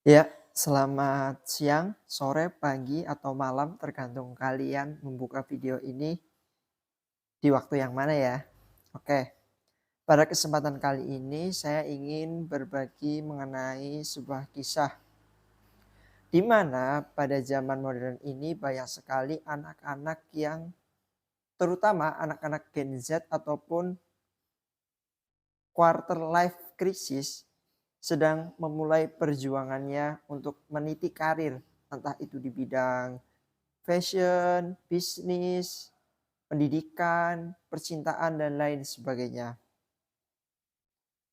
Ya, selamat siang, sore, pagi, atau malam tergantung kalian membuka video ini di waktu yang mana ya. Oke, pada kesempatan kali ini saya ingin berbagi mengenai sebuah kisah di mana pada zaman modern ini banyak sekali anak-anak yang terutama anak-anak Gen Z ataupun quarter life crisis sedang memulai perjuangannya untuk meniti karir, entah itu di bidang fashion, bisnis, pendidikan, percintaan, dan lain sebagainya.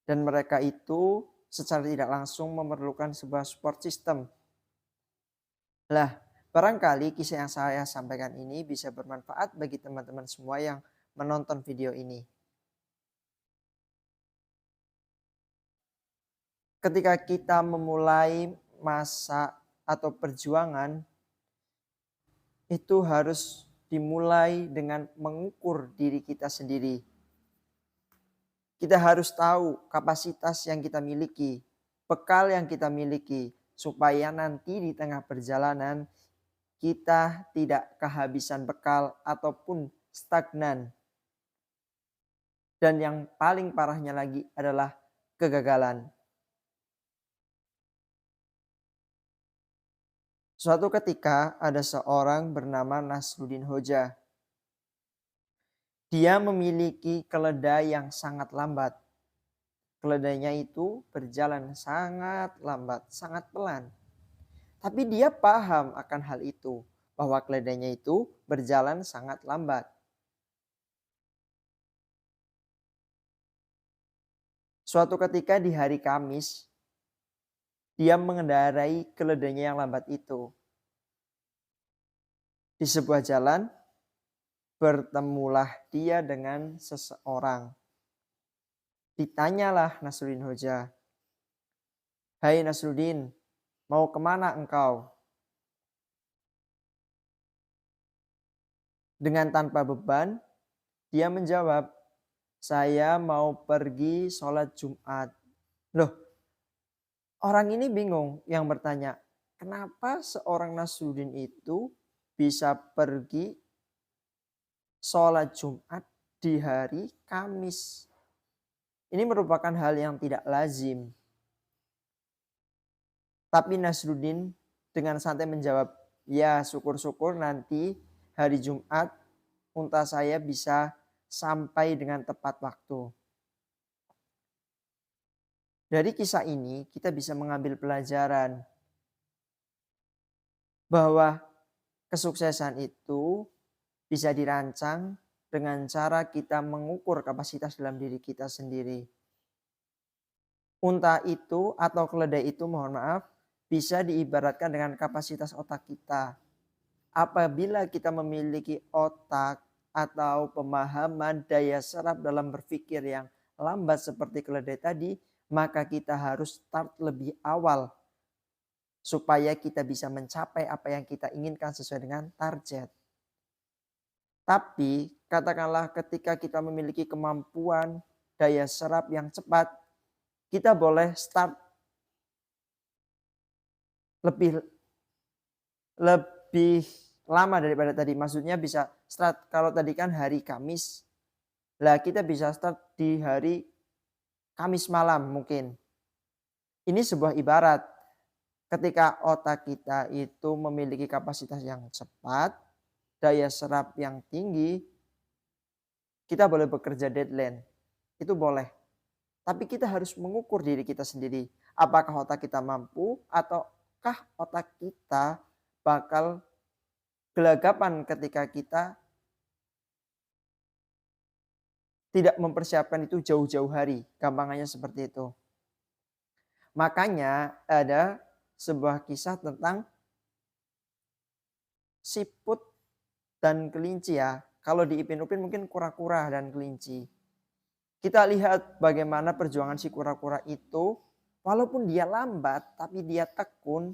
Dan mereka itu secara tidak langsung memerlukan sebuah support system. Lah, barangkali kisah yang saya sampaikan ini bisa bermanfaat bagi teman-teman semua yang menonton video ini. Ketika kita memulai masa atau perjuangan, itu harus dimulai dengan mengukur diri kita sendiri. Kita harus tahu kapasitas yang kita miliki, bekal yang kita miliki, supaya nanti di tengah perjalanan kita tidak kehabisan bekal ataupun stagnan. Dan yang paling parahnya lagi adalah kegagalan. Suatu ketika ada seorang bernama Nasruddin Hoja. Dia memiliki keledai yang sangat lambat. Keledainya itu berjalan sangat lambat, sangat pelan. Tapi dia paham akan hal itu, bahwa keledainya itu berjalan sangat lambat. Suatu ketika di hari Kamis, dia mengendarai keledainya yang lambat itu. Di sebuah jalan, bertemulah dia dengan seseorang. Ditanyalah Nasruddin Hoja, "Hai Nasruddin, mau kemana engkau?" Dengan tanpa beban, dia menjawab, "Saya mau pergi sholat Jumat." Loh, orang ini bingung yang bertanya, kenapa seorang Nasruddin itu bisa pergi sholat Jumat di hari Kamis? Ini merupakan hal yang tidak lazim. Tapi Nasruddin dengan santai menjawab, "Ya, syukur-syukur nanti hari Jumat unta saya bisa sampai dengan tepat waktu." Dari kisah ini kita bisa mengambil pelajaran bahwa kesuksesan itu bisa dirancang dengan cara kita mengukur kapasitas dalam diri kita sendiri. Unta itu atau keledai itu, mohon maaf, bisa diibaratkan dengan kapasitas otak kita. Apabila kita memiliki otak atau pemahaman daya serap dalam berpikir yang lambat seperti keledai tadi, maka kita harus start lebih awal supaya kita bisa mencapai apa yang kita inginkan sesuai dengan target. Tapi katakanlah ketika kita memiliki kemampuan daya serap yang cepat, kita boleh start lebih lebih lama daripada tadi. Maksudnya bisa start kalau tadi kan hari Kamis. Lah kita bisa start di hari Kamis malam mungkin. Ini sebuah ibarat. Ketika otak kita itu memiliki kapasitas yang cepat, daya serap yang tinggi, kita boleh bekerja deadline. Itu boleh. Tapi kita harus mengukur diri kita sendiri. Apakah otak kita mampu ataukah otak kita bakal gelagapan ketika kita tidak mempersiapkan itu jauh-jauh hari. Gampangannya seperti itu. Makanya ada sebuah kisah tentang siput dan kelinci ya. Kalau di Ipin Upin mungkin kura-kura dan kelinci. Kita lihat bagaimana perjuangan si kura-kura itu. Walaupun dia lambat tapi dia tekun.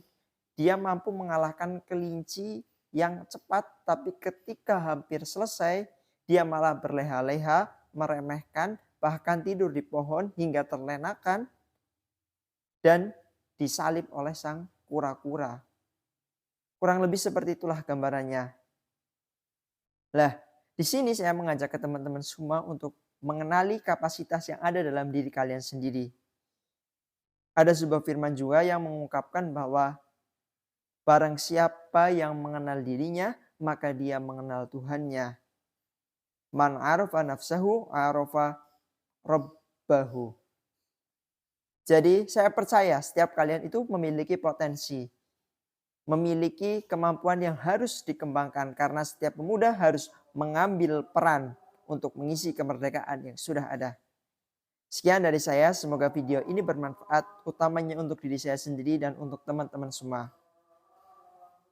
Dia mampu mengalahkan kelinci yang cepat. Tapi ketika hampir selesai dia malah berleha-leha, meremehkan, bahkan tidur di pohon hingga terlenakan. Dan disalib oleh sang kura-kura. Kurang lebih seperti itulah gambarannya. Lah, di sini saya mengajak ke teman-teman semua untuk mengenali kapasitas yang ada dalam diri kalian sendiri. Ada sebuah firman juga yang mengungkapkan bahwa barang siapa yang mengenal dirinya, maka dia mengenal Tuhannya. Man arafa nafsahu arafa rabbahu. Jadi saya percaya setiap kalian itu memiliki potensi. Memiliki kemampuan yang harus dikembangkan karena setiap pemuda harus mengambil peran untuk mengisi kemerdekaan yang sudah ada. Sekian dari saya, semoga video ini bermanfaat utamanya untuk diri saya sendiri dan untuk teman-teman semua.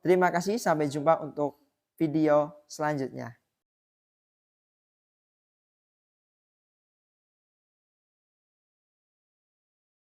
Terima kasih, sampai jumpa untuk video selanjutnya.